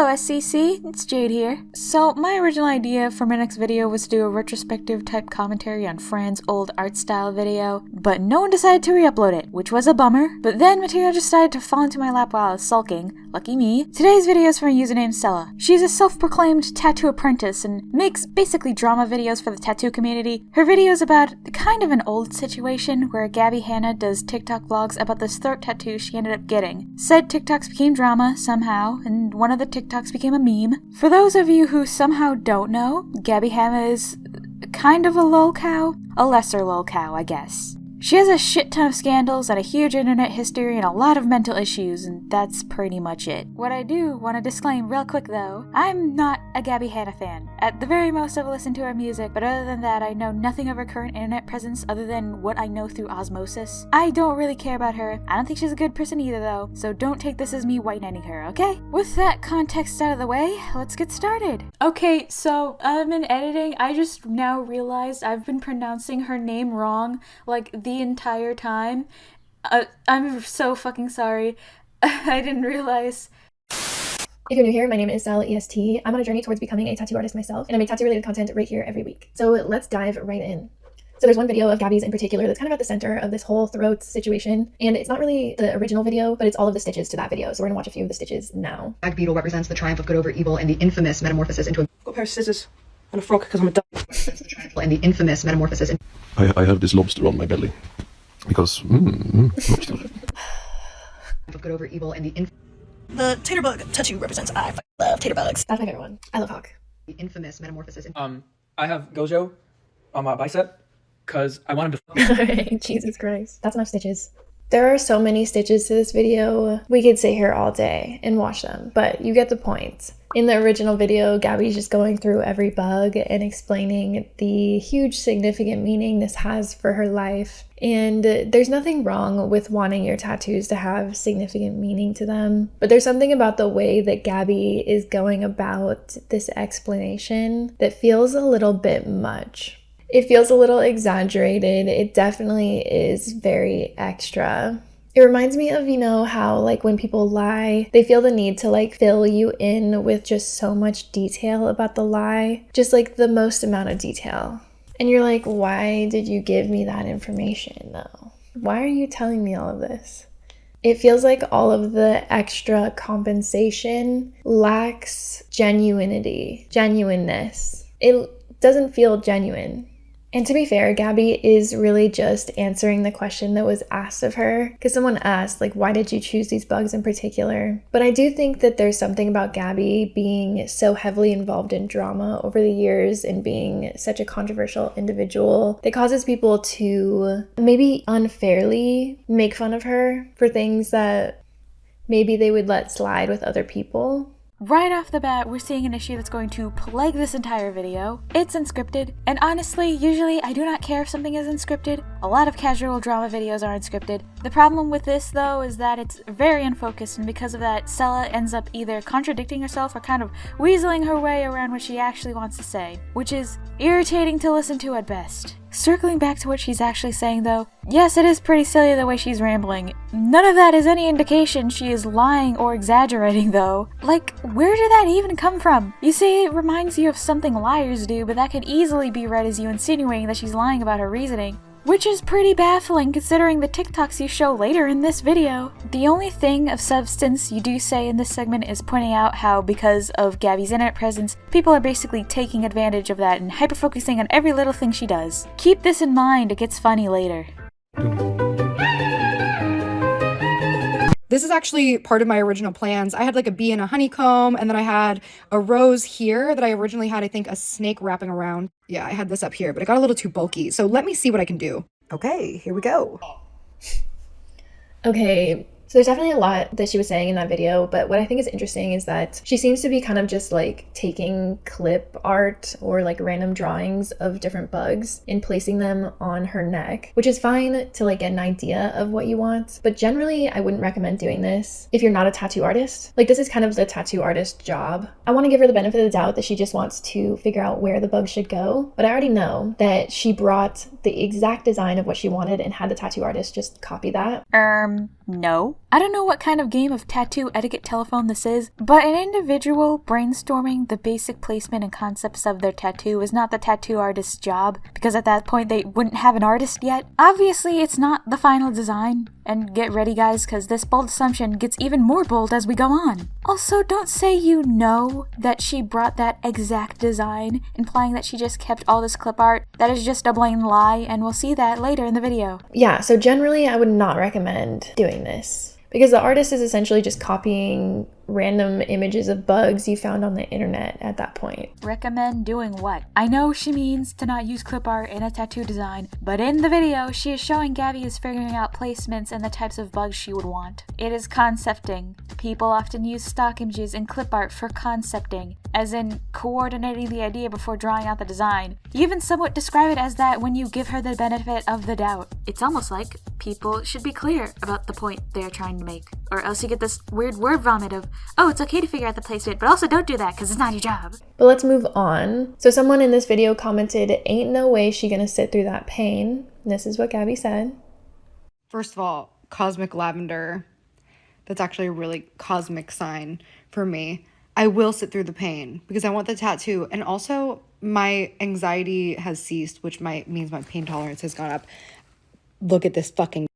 Hello SCC, it's Jade here. So my original idea for my next video was to do a retrospective type commentary on Fran's old art style video, but no one decided to re-upload it, which was a bummer. But then material just decided to fall into my lap while I was sulking, lucky me. Today's video is from a user named Celle. She's a self-proclaimed tattoo apprentice and makes basically drama videos for the tattoo community. Her video is about kind of an old situation where Gabby Hanna does TikTok vlogs about this throat tattoo she ended up getting. Said TikToks became drama somehow, and one of the TikToks became a meme. For those of you who somehow don't know, Gabby Hanna is kind of a lol cow. A lesser lol cow, I guess. She has a shit ton of scandals and a huge internet history and a lot of mental issues, and that's pretty much it. What I do want to disclaim real quick though, I'm not a Gabby Hanna fan. At the very most I've listened to her music, but other than that I know nothing of her current internet presence other than what I know through osmosis. I don't really care about her. I don't think she's a good person either though, so don't take this as me white-knighting her, okay? With that context out of the way, let's get started. Okay, so in editing, I just now realized I've been pronouncing her name wrong, like the entire time. I'm so fucking sorry. I didn't realize. If you're new here, my name is Celle EST. I'm on a journey towards becoming a tattoo artist myself, and I make tattoo related content right here every week. So let's dive right in. So there's one video of Gabby's in particular that's kind of at the center of this whole throat situation, and it's not really the original video, but it's all of the stitches to that video. So we're gonna watch a few of the stitches now. Black beetle represents the triumph of good over evil and the infamous metamorphosis into a Got a pair of scissors and a frog because I'm a duck. and the infamous metamorphosis. I have this lobster on my belly because lobster. Of good over evil and The tater bug tattoo represents I love tater bugs. That's my favorite one. I love Hawk. the infamous metamorphosis. I have Gojo on my bicep because I want him to. Alright, Jesus Christ. That's enough stitches. There are so many stitches to this video. We could sit here all day and watch them, but you get the point. In the original video, Gabby's just going through every bug and explaining the huge significant meaning this has for her life. And there's nothing wrong with wanting your tattoos to have significant meaning to them, but there's something about the way that Gabby is going about this explanation that feels a little bit much. It feels a little exaggerated. It definitely is very extra. It reminds me of, you know, how like when people lie, they feel the need to like fill you in with just so much detail about the lie, just like the most amount of detail. And you're like, why did you give me that information though? Why are you telling me all of this? It feels like all of the extra compensation lacks genuineness. It doesn't feel genuine. And to be fair, Gabby is really just answering the question that was asked of her, because someone asked, like, why did you choose these bugs in particular? But I do think that there's something about Gabby being so heavily involved in drama over the years and being such a controversial individual that causes people to maybe unfairly make fun of her for things that maybe they would let slide with other people. Right off the bat, we're seeing an issue that's going to plague this entire video. It's unscripted, and honestly, usually I do not care if something is unscripted. A lot of casual drama videos are unscripted. The problem with this, though, is that it's very unfocused, and because of that, Celle ends up either contradicting herself or kind of weaseling her way around what she actually wants to say, which is irritating to listen to at best. Circling back to what she's actually saying though, yes, it is pretty silly the way she's rambling. None of that is any indication she is lying or exaggerating though. Like, where did that even come from? You say it reminds you of something liars do, but that could easily be read as you insinuating that she's lying about her reasoning. Which is pretty baffling considering the TikToks you show later in this video. The only thing of substance you do say in this segment is pointing out how because of Gabby's internet presence, people are basically taking advantage of that and hyper-focusing on every little thing she does. Keep this in mind, it gets funny later. This is actually part of my original plans. I had like a bee and a honeycomb, and then I had a rose here that I originally had, I think, a snake wrapping around. Yeah, I had this up here, but it got a little too bulky. So let me see what I can do. Okay, here we go. Okay, so there's definitely a lot that she was saying in that video, but what I think is interesting is that she seems to be kind of just like taking clip art or like random drawings of different bugs and placing them on her neck, which is fine to like get an idea of what you want, but generally I wouldn't recommend doing this if you're not a tattoo artist. Like, this is kind of the tattoo artist job. I want to give her the benefit of the doubt that she just wants to figure out where the bug should go, but I already know that she brought the exact design of what she wanted and had the tattoo artist just copy that. No. I don't know what kind of game of tattoo etiquette telephone this is, but an individual brainstorming the basic placement and concepts of their tattoo is not the tattoo artist's job, because at that point they wouldn't have an artist yet. Obviously, it's not the final design. And get ready, guys, because this bold assumption gets even more bold as we go on. Also, don't say you know that she brought that exact design, implying that she just kept all this clip art. That is just a blatant lie, and we'll see that later in the video. Yeah, so generally I would not recommend doing this, because the artist is essentially just copying random images of bugs you found on the internet at that point. Recommend doing what? I know she means to not use clip art in a tattoo design, but in the video, she is showing Gabby is figuring out placements and the types of bugs she would want. It is concepting. People often use stock images and clip art for concepting, as in coordinating the idea before drawing out the design. You even somewhat describe it as that when you give her the benefit of the doubt. It's almost like people should be clear about the point they are trying to make, or else you get this weird word vomit of, oh, it's okay to figure out the placement, but also don't do that because it's not your job. But let's move on. So someone in this video commented, ain't no way she gonna sit through that pain. And this is what Gabby said. First of all, cosmic lavender. That's actually a really cosmic sign for me. I will sit through the pain because I want the tattoo. And also, my anxiety has ceased, which means my pain tolerance has gone up. Look at this fucking...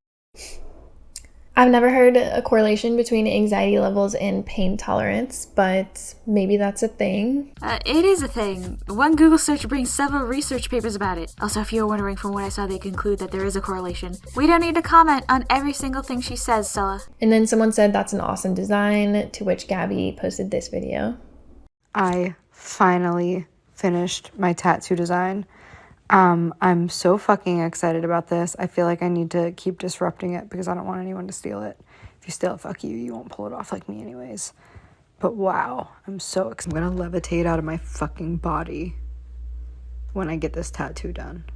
I've never heard a correlation between anxiety levels and pain tolerance, but maybe that's a thing. It is a thing. One Google search brings several research papers about it. Also, if you're wondering from what I saw, they conclude that there is a correlation. We don't need to comment on every single thing she says, Celle. And then someone said that's an awesome design, to which Gabby posted this video. I finally finished my tattoo design. I'm so fucking excited about this. I feel like I need to keep disrupting it because I don't want anyone to steal it. If you steal it, fuck you. You won't pull it off like me anyways. But wow, I'm so excited. I'm gonna levitate out of my fucking body when I get this tattoo done.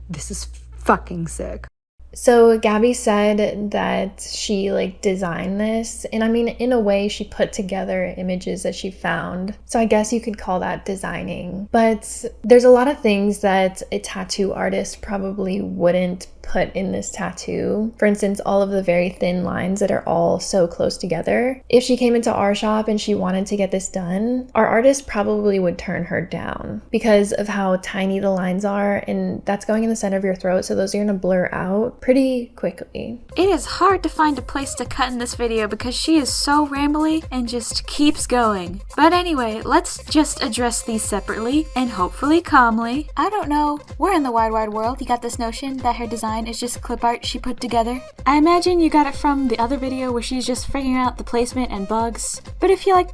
This is fucking sick. So Gabby said that she designed this, and I mean, in a way she put together images that she found. So I guess you could call that designing. But there's a lot of things that a tattoo artist probably wouldn't put in this tattoo. For instance, all of the very thin lines that are all so close together. If she came into our shop and she wanted to get this done, our artist probably would turn her down because of how tiny the lines are, and that's going in the center of your throat, so those are gonna blur out pretty quickly. It is hard to find a place to cut in this video because she is so rambly and just keeps going. But anyway, let's just address these separately and hopefully calmly. I don't know where in the wide world you got this notion that her design is just clip art she put together. I imagine you got it from the other video where she's just figuring out the placement and bugs. But if you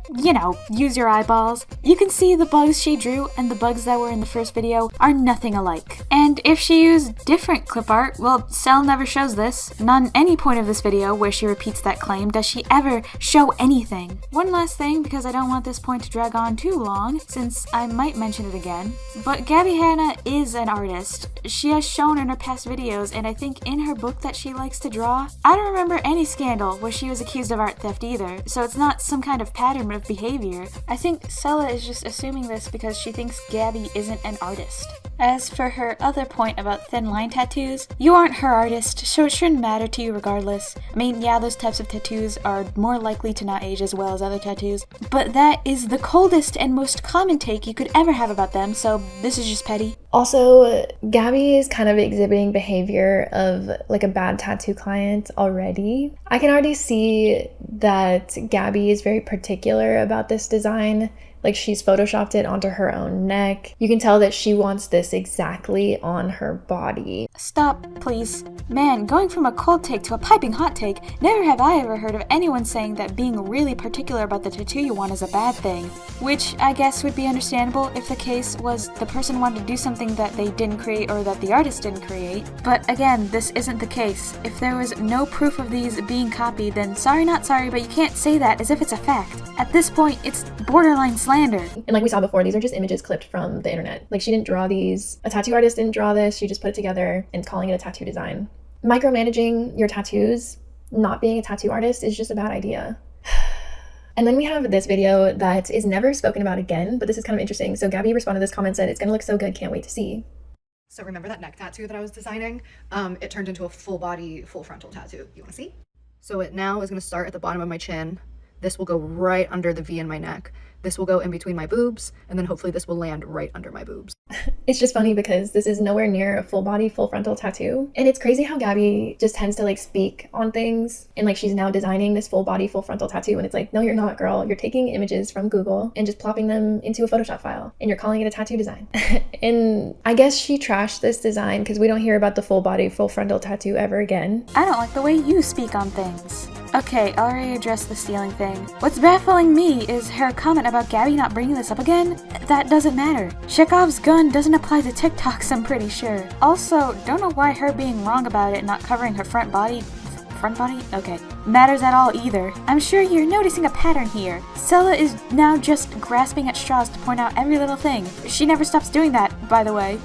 use your eyeballs, you can see the bugs she drew and the bugs that were in the first video are nothing alike. And if she used different clip art, well, Celle never shows this. Not in any point of this video where she repeats that claim does she ever show anything. One last thing, because I don't want this point to drag on too long, since I might mention it again, but Gabby Hanna is an artist. She has shown in her past videos, and I think in her book that she likes to draw. I don't remember any scandal where she was accused of art theft either, so it's not some kind of pattern of behavior. I think Celle is just assuming this because she thinks Gabby isn't an artist. As for her other point about thin line tattoos, you aren't her artist, so it shouldn't matter to you regardless. I mean, yeah, those types of tattoos are more likely to not age as well as other tattoos, but that is the coldest and most common take you could ever have about them, so this is just petty. Also, Gabby is kind of exhibiting behavior of a bad tattoo client already. I can already see that Gabby is very particular about this design. She's photoshopped it onto her own neck. You can tell that she wants this exactly on her body. Stop, please. Man, going from a cold take to a piping hot take, never have I ever heard of anyone saying that being really particular about the tattoo you want is a bad thing. Which I guess would be understandable if the case was the person wanted to do something that they didn't create or that the artist didn't create. But again, this isn't the case. If there was no proof of these being copied, then sorry not sorry, but you can't say that as if it's a fact. At this point, it's borderline slander. And like we saw before, these are just images clipped from the internet. She didn't draw these. A tattoo artist didn't draw this. She just put it together and calling it a tattoo design. Micromanaging your tattoos, not being a tattoo artist, is just a bad idea. And then we have this video that is never spoken about again, but this is kind of interesting. So Gabby responded to this comment, said, "It's gonna look so good, can't wait to see." So remember that neck tattoo that I was designing? It turned into a full body, full frontal tattoo. You wanna see? So it now is going to start at the bottom of my chin. This will go right under the V in my neck. This will go in between my boobs, and then hopefully this will land right under my boobs. It's just funny because this is nowhere near a full body, full frontal tattoo. And it's crazy how Gabby just tends to like speak on things. And like she's now designing this full body, full frontal tattoo. And it's like, no, you're not, girl. You're taking images from Google and just plopping them into a Photoshop file. And you're calling it a tattoo design. And I guess she trashed this design because we don't hear about the full body, full frontal tattoo ever again. I don't like the way you speak on things. Okay, I already addressed the stealing thing. What's baffling me is her comment about Gabby not bringing this up again. That doesn't matter. Chekhov's gun doesn't apply to TikToks, I'm pretty sure. Also, don't know why her being wrong about it not covering her front body? Okay. Matters at all either. I'm sure you're noticing a pattern here. Celle is now just grasping at straws to point out every little thing. She never stops doing that, by the way.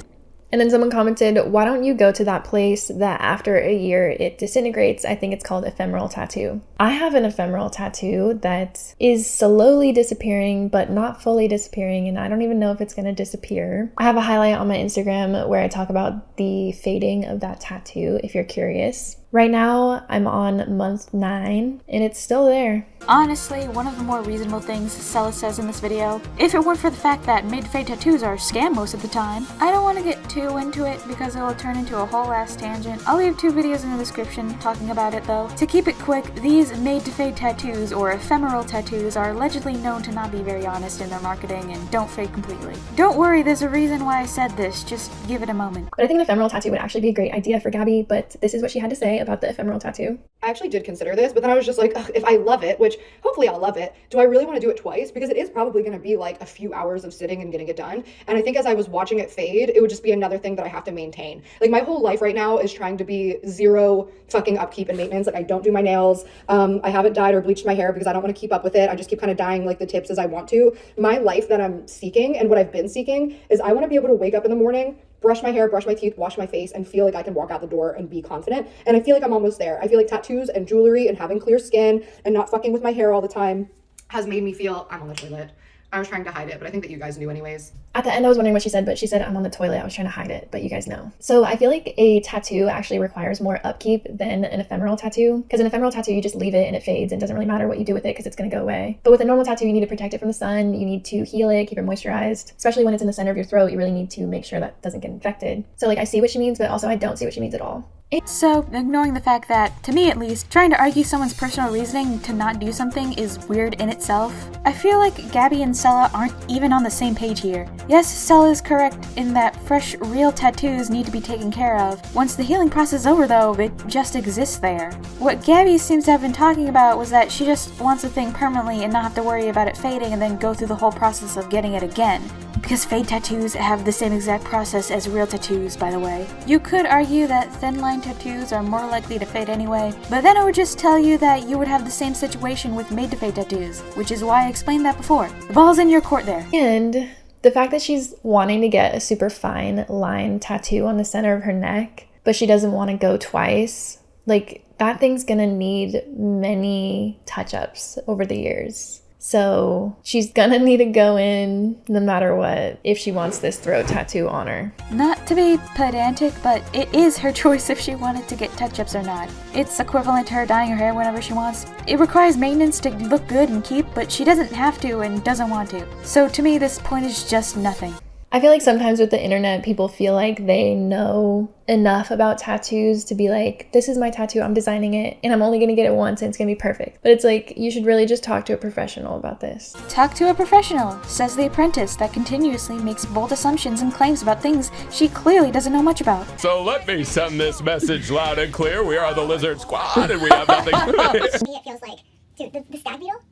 And then someone commented, why don't you go to that place that after a year it disintegrates? I think it's called ephemeral tattoo. I have an ephemeral tattoo that is slowly disappearing, but not fully disappearing, and I don't even know if it's gonna disappear. I have a highlight on my Instagram where I talk about the fading of that tattoo, if you're curious. Right now, I'm on month 9, and it's still there. Honestly, one of the more reasonable things Celle says in this video, if it weren't for the fact that made-to-fade tattoos are a scam most of the time. I don't want to get too into it because it will turn into a whole ass tangent. I'll leave 2 videos in the description talking about it though. To keep it quick, these made-to-fade tattoos or ephemeral tattoos are allegedly known to not be very honest in their marketing and don't fade completely. Don't worry, there's a reason why I said this, just give it a moment. But I think an ephemeral tattoo would actually be a great idea for Gabby, but this is what she had to say about the ephemeral tattoo. I actually did consider this, but then I was just like, ugh, if I love it, which hopefully I'll love it, do I really want to do it twice? Because it is probably going to be like a few hours of sitting and getting it done. And I think as I was watching it fade, it would just be another thing that I have to maintain. Like my whole life right now is trying to be 0 fucking upkeep and maintenance. Like I don't do my nails. I haven't dyed or bleached my hair because I don't want to keep up with it. I just keep kind of dyeing like the tips as I want to. My life that I'm seeking and what I've been seeking is I want to be able to wake up in the morning, brush my hair, brush my teeth, wash my face, and feel like I can walk out the door and be confident. And I feel like I'm almost there. I feel like tattoos and jewelry and having clear skin and not fucking with my hair all the time has made me feel I'm on the toilet. I was trying to hide it, but I think that you guys knew anyways. At the end, I was wondering what she said, but she said I'm on the toilet. I was trying to hide it, but you guys know. So I feel like a tattoo actually requires more upkeep than an ephemeral tattoo. Because an ephemeral tattoo, you just leave it and it fades and it doesn't really matter what you do with it because it's going to go away. But with a normal tattoo, you need to protect it from the sun. You need to heal it, keep it moisturized. Especially when it's in the center of your throat, you really need to make sure that doesn't get infected. So like I see what she means, but also I don't see what she means at all. So, ignoring the fact that, to me at least, trying to argue someone's personal reasoning to not do something is weird in itself, I feel like Gabby and Celle aren't even on the same page here. Yes, Celle is correct in that fresh, real tattoos need to be taken care of. Once the healing process is over though, it just exists there. What Gabby seems to have been talking about was that she just wants a thing permanently and not have to worry about it fading and then go through the whole process of getting it again. Because fade tattoos have the same exact process as real tattoos, by the way. You could argue that thin line tattoos are more likely to fade anyway, but then I would just tell you that you would have the same situation with made-to-fade tattoos, which is why I explained that before. The ball's in your court there. And the fact that she's wanting to get a super fine line tattoo on the center of her neck, but she doesn't want to go twice, like that thing's gonna need many touch-ups over the years. So she's gonna need to go in no matter what if she wants this throat tattoo on her. Not to be pedantic, but it is her choice if she wanted to get touch-ups or not. It's equivalent to her dyeing her hair whenever she wants. It requires maintenance to look good and keep, but she doesn't have to and doesn't want to. So to me, this point is just nothing. I feel like sometimes with the internet, people feel like they know enough about tattoos to be like, this is my tattoo, I'm designing it, and I'm only gonna get it once and it's gonna be perfect. But it's like, you should really just talk to a professional about this. Talk to a professional, says the apprentice that continuously makes bold assumptions and claims about things she clearly doesn't know much about. So let me send this message loud and clear. We are the Lizard Squad and we have nothing to To me, it feels like, dude, the stag beetle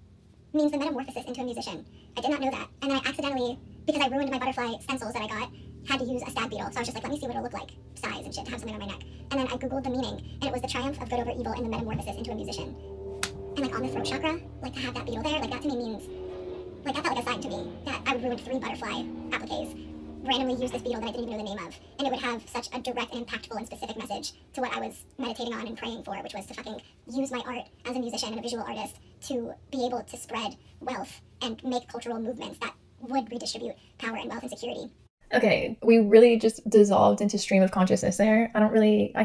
means the metamorphosis into a musician. I did not know that, and then I accidentally, because I ruined my butterfly stencils that I got, had to use a stag beetle. So I was just like, let me see what it'll look like, size and shit, to have something on my neck. And then I googled the meaning, and it was the triumph of good over evil and the metamorphosis into a musician. And like on the throat chakra, like to have that beetle there, like that to me means, like that felt like a sign to me that I would ruin 3 butterfly appliques, randomly use this beetle that I didn't even know the name of, and it would have such a direct and impactful and specific message to what I was meditating on and praying for, which was to fucking use my art as a musician and a visual artist to be able to spread wealth and make cultural movements that would redistribute power and wealth and security. Okay, we really just dissolved into stream of consciousness there. I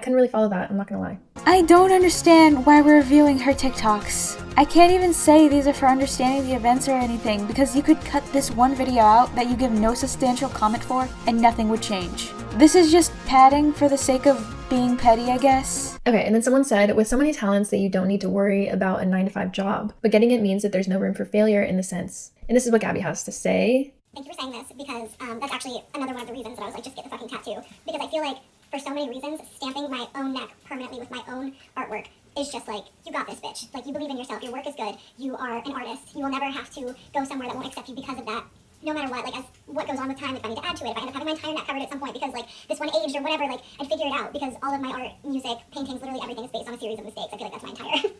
couldn't really follow that, I'm not gonna lie. I don't understand why we're reviewing her TikToks. I can't even say these are for understanding the events or anything, because you could cut this one video out that you give no substantial comment for and nothing would change. This is just padding for the sake of being petty, I guess. Okay, and then someone said, with so many talents that you don't need to worry about a 9-to-5 job, but getting it means that there's no room for failure in the sense. And this is what Gabby has to say. Thank you for saying this, because that's actually another one of the reasons that I was like, just get the fucking tattoo. Because I feel like, for so many reasons, stamping my own neck permanently with my own artwork is just like, you got this, bitch. Like, you believe in yourself, your work is good, you are an artist, you will never have to go somewhere that won't accept you because of that. No matter what, like, as what goes on with time, if I need to add to it, if I end up having my entire neck covered at some point because, like, this one aged or whatever, like, I'd figure it out, because all of my art, music, paintings, literally everything is based on a series of mistakes. I feel like that's my entire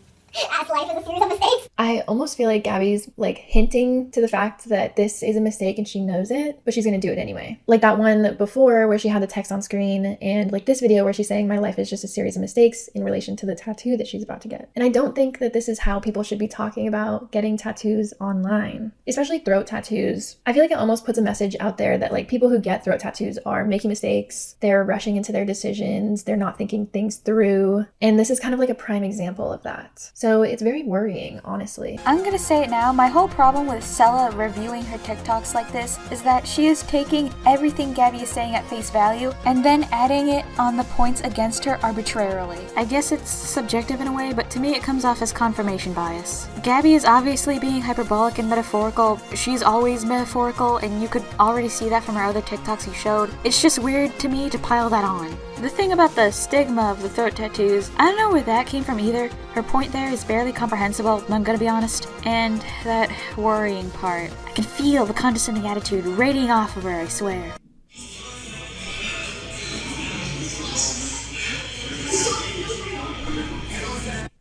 ass life is a series of mistakes. I almost feel like Gabby's like hinting to the fact that this is a mistake and she knows it, but she's gonna do it anyway. Like that one before where she had the text on screen, and like this video where she's saying my life is just a series of mistakes in relation to the tattoo that she's about to get. And I don't think that this is how people should be talking about getting tattoos online, especially throat tattoos. I feel like it almost puts a message out there that like people who get throat tattoos are making mistakes, they're rushing into their decisions, they're not thinking things through, and this is kind of like a prime example of that. So it's very worrying, honestly. I'm gonna say it now, my whole problem with Celle reviewing her TikToks like this is that she is taking everything Gabby is saying at face value and then adding it on the points against her arbitrarily. I guess it's subjective in a way, but to me it comes off as confirmation bias. Gabby is obviously being hyperbolic and metaphorical. She's always metaphorical, and you could already see that from her other TikToks you showed. It's just weird to me to pile that on. The thing about the stigma of the throat tattoos, I don't know where that came from either. Her point there is barely comprehensible, I'm gonna be honest. And that worrying part. I can feel the condescending attitude radiating off of her, I swear.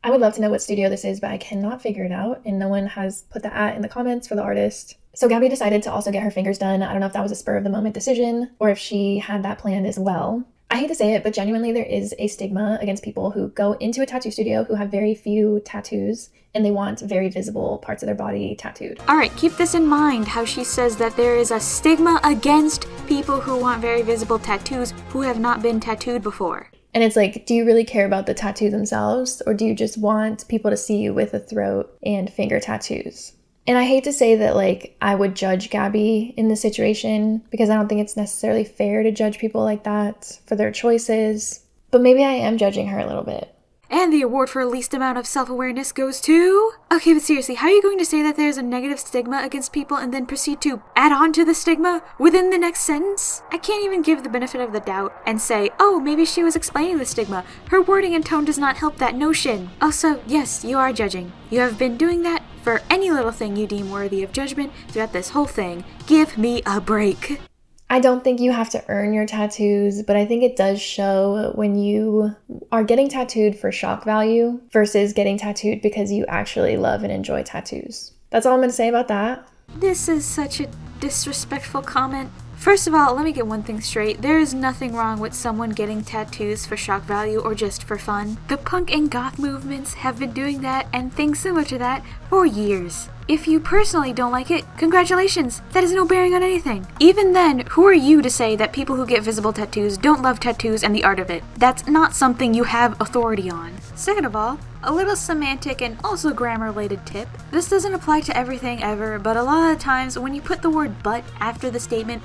I would love to know what studio this is, but I cannot figure it out, and no one has put the @ in the comments for the artist. So Gabby decided to also get her fingers done. I don't know if that was a spur of the moment decision or if she had that planned as well. I hate to say it, but genuinely there is a stigma against people who go into a tattoo studio who have very few tattoos and they want very visible parts of their body tattooed. Alright, keep this in mind, how she says that there is a stigma against people who want very visible tattoos who have not been tattooed before. And it's like, do you really care about the tattoo themselves, or do you just want people to see you with a throat and finger tattoos? And I hate to say that, like, I would judge Gabby in this situation, because I don't think it's necessarily fair to judge people like that for their choices. But maybe I am judging her a little bit. And the award for least amount of self-awareness goes to... Okay, but seriously, how are you going to say that there's a negative stigma against people and then proceed to add on to the stigma within the next sentence? I can't even give the benefit of the doubt and say, oh, maybe she was explaining the stigma. Her wording and tone does not help that notion. Also, yes, you are judging. You have been doing that for any little thing you deem worthy of judgment throughout this whole thing. Give me a break. I don't think you have to earn your tattoos, but I think it does show when you are getting tattooed for shock value versus getting tattooed because you actually love and enjoy tattoos. That's all I'm going to say about that. This is such a disrespectful comment. First of all, let me get one thing straight. There is nothing wrong with someone getting tattoos for shock value or just for fun. The punk and goth movements have been doing that and things similar to that for years. If you personally don't like it, congratulations, that has no bearing on anything. Even then, who are you to say that people who get visible tattoos don't love tattoos and the art of it? That's not something you have authority on. Second of all, a little semantic and also grammar-related tip. This doesn't apply to everything ever, but a lot of times when you put the word but after the statement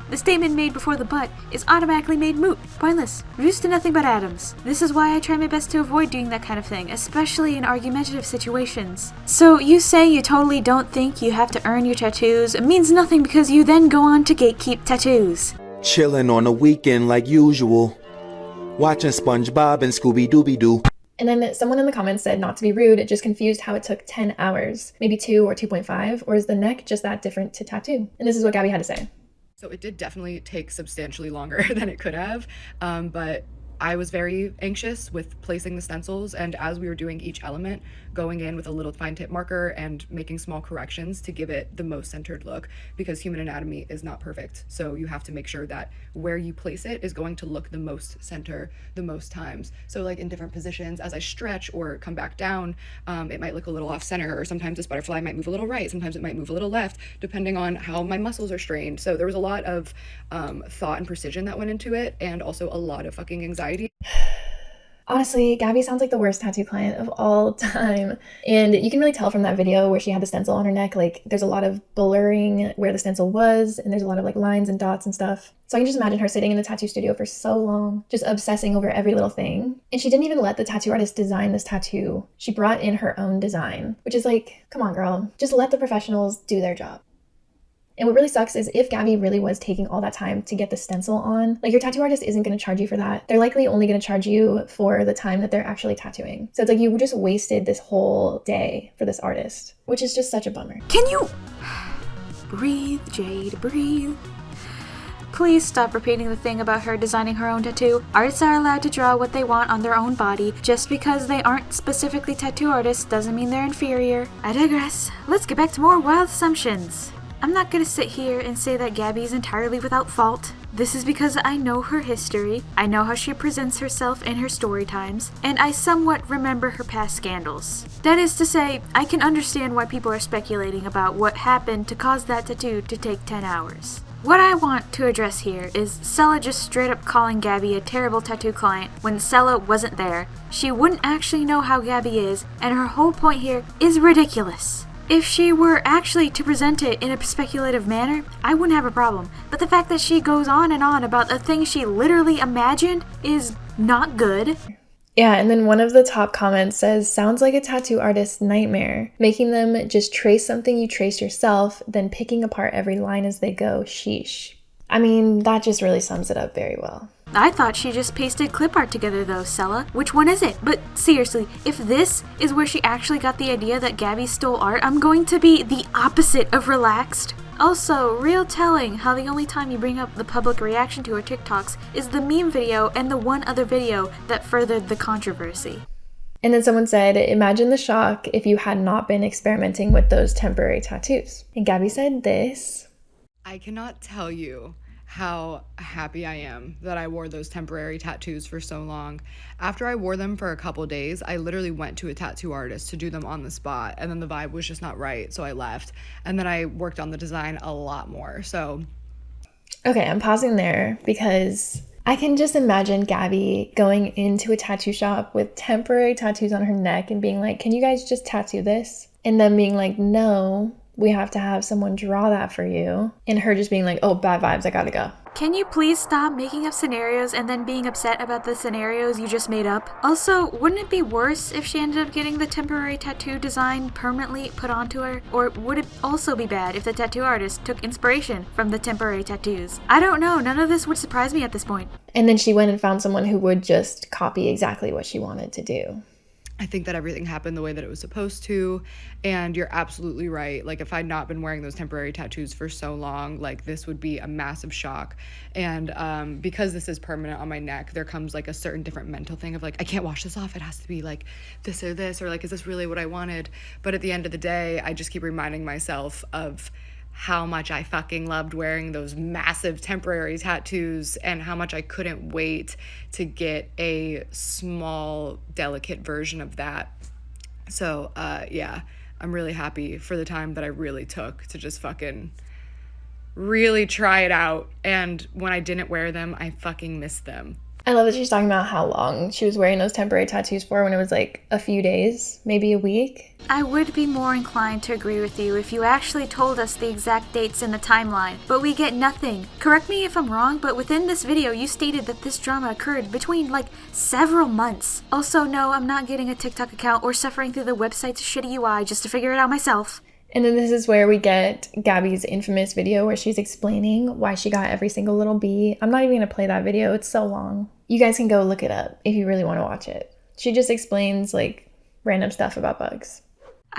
made before the but is automatically made moot, pointless, reduced to nothing but atoms. This is why I try my best to avoid doing that kind of thing, especially in argumentative situations. So you say you totally don't think you have to earn your tattoos, it means nothing because you then go on to gatekeep tattoos. Chilling on a weekend like usual, watching Spongebob and Scooby-Dooby-Doo. And then someone in the comments said, not to be rude, it just confused how it took 10 hours, maybe 2 or 2.5, or is the neck just that different to tattoo? And this is what Gabby had to say. So it did definitely take substantially longer than it could have, but I was very anxious with placing the stencils, and as we were doing each element, going in with a little fine tip marker and making small corrections to give it the most centered look, because human anatomy is not perfect. So you have to make sure that where you place it is going to look the most center the most times. So like in different positions, as I stretch or come back down, it might look a little off center, or sometimes this butterfly might move a little right, sometimes it might move a little left, depending on how my muscles are strained. So there was a lot of thought and precision that went into it, and also a lot of fucking anxiety. Honestly, Gabby sounds like the worst tattoo client of all time. And you can really tell from that video where she had the stencil on her neck, like there's a lot of blurring where the stencil was, and there's a lot of like lines and dots and stuff. So I can just imagine her sitting in the tattoo studio for so long, just obsessing over every little thing. And she didn't even let the tattoo artist design this tattoo. She brought in her own design, which is like, come on girl, just let the professionals do their job. And what really sucks is if Gabby really was taking all that time to get the stencil on, like your tattoo artist isn't going to charge you for that. They're likely only going to charge you for the time that they're actually tattooing. So it's like you just wasted this whole day for this artist, which is just such a bummer. Can you breathe, Jade, breathe? Please stop repeating the thing about her designing her own tattoo. Artists are allowed to draw what they want on their own body. Just because they aren't specifically tattoo artists doesn't mean they're inferior. I digress. Let's get back to more wild assumptions. I'm not gonna sit here and say that Gabby is entirely without fault. This is because I know her history, I know how she presents herself in her story times, and I somewhat remember her past scandals. That is to say, I can understand why people are speculating about what happened to cause that tattoo to take 10 hours. What I want to address here is Celle just straight up calling Gabby a terrible tattoo client when Celle wasn't there. She wouldn't actually know how Gabby is, and her whole point here is ridiculous. If she were actually to present it in a speculative manner, I wouldn't have a problem. But the fact that she goes on and on about a thing she literally imagined is not good. Yeah, and then one of the top comments says, sounds like a tattoo artist's nightmare. Making them just trace something you traced yourself, then picking apart every line as they go, sheesh. I mean, that just really sums it up very well. I thought she just pasted clip art together though, Celle. Which one is it? But seriously, if this is where she actually got the idea that Gabby stole art, I'm going to be the opposite of relaxed. Also, real telling how the only time you bring up the public reaction to her TikToks is the meme video and the one other video that furthered the controversy. And then someone said, imagine the shock if you had not been experimenting with those temporary tattoos. And Gabby said this. I cannot tell you how happy I am that I wore those temporary tattoos for so long. After I wore them for a couple days, I literally went to a tattoo artist to do them on the spot, and then the vibe was just not right, so I left. And then I worked on the design a lot more, so. Okay, I'm pausing there because I can just imagine Gabby going into a tattoo shop with temporary tattoos on her neck and being like, can you guys just tattoo this? And then being like, no, we have to have someone draw that for you. And her just being like, oh, bad vibes, I gotta go. Can you please stop making up scenarios and then being upset about the scenarios you just made up? Also, wouldn't it be worse if she ended up getting the temporary tattoo design permanently put onto her? Or would it also be bad if the tattoo artist took inspiration from the temporary tattoos? I don't know, none of this would surprise me at this point. And then she went and found someone who would just copy exactly what she wanted to do. I think that everything happened the way that it was supposed to, and you're absolutely right. Like, if I'd not been wearing those temporary tattoos for so long, like, this would be a massive shock. And because this is permanent on my neck, there comes like a certain different mental thing of like, I can't wash this off. It has to be like this, or like, is this really what I wanted? But at the end of the day, I just keep reminding myself of how much I fucking loved wearing those massive temporary tattoos and how much I couldn't wait to get a small, delicate version of that. So, yeah, I'm really happy for the time that I really took to just fucking really try it out. And when I didn't wear them, I fucking missed them. I love that she's talking about how long she was wearing those temporary tattoos for, when it was like a few days, maybe a week. I would be more inclined to agree with you if you actually told us the exact dates in the timeline, but we get nothing. Correct me if I'm wrong, but within this video you stated that this drama occurred between like several months. Also, no, I'm not getting a TikTok account or suffering through the website's shitty UI just to figure it out myself. And then this is where we get Gabby's infamous video where she's explaining why she got every single little bee. I'm not even going to play that video. It's so long. You guys can go look it up if you really want to watch it. She just explains like random stuff about bugs.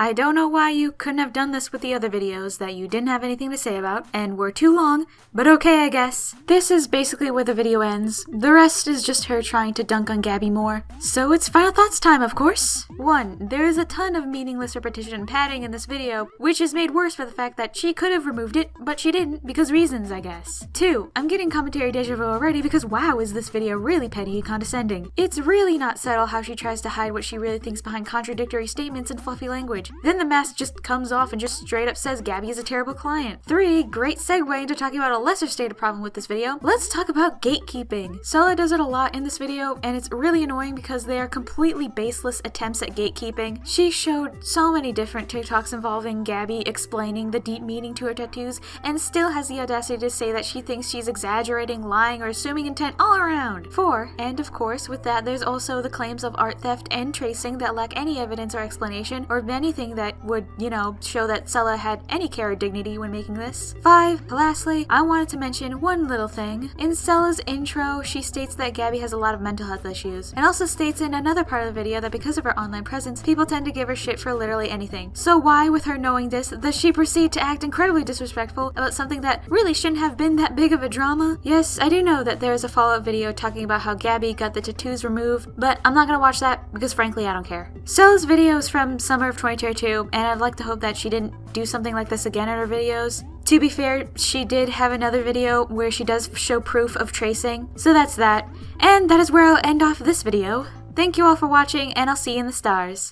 I don't know why you couldn't have done this with the other videos that you didn't have anything to say about and were too long, but okay, I guess. This is basically where the video ends. The rest is just her trying to dunk on Gabby more. So it's final thoughts time, of course. 1. There is a ton of meaningless repetition and padding in this video, which is made worse by the fact that she could have removed it, but she didn't because reasons, I guess. 2. I'm getting commentary deja vu already because wow, is this video really petty and condescending. It's really not subtle how she tries to hide what she really thinks behind contradictory statements and fluffy language. Then the mask just comes off and just straight up says Gabby is a terrible client. 3. Great segue into talking about a lesser stated problem with this video. Let's talk about gatekeeping. Celle does it a lot in this video, and it's really annoying because they are completely baseless attempts at gatekeeping. She showed so many different TikToks involving Gabby explaining the deep meaning to her tattoos, and still has the audacity to say that she thinks she's exaggerating, lying, or assuming intent all around. 4. And of course, with that, there's also the claims of art theft and tracing that lack any evidence or explanation, or anything that would, show that Celle had any care or dignity when making this. 5. Lastly, I wanted to mention one little thing. In Celle's intro, she states that Gabby has a lot of mental health issues, and also states in another part of the video that because of her online presence, people tend to give her shit for literally anything. So why, with her knowing this, does she proceed to act incredibly disrespectful about something that really shouldn't have been that big of a drama? Yes, I do know that there is a follow-up video talking about how Gabby got the tattoos removed, but I'm not gonna watch that because frankly I don't care. Celle's video is from summer of 2022, and I'd like to hope that she didn't do something like this again in her videos. To be fair, she did have another video where she does show proof of tracing, so that's that. And that is where I'll end off this video. Thank you all for watching, and I'll see you in the stars.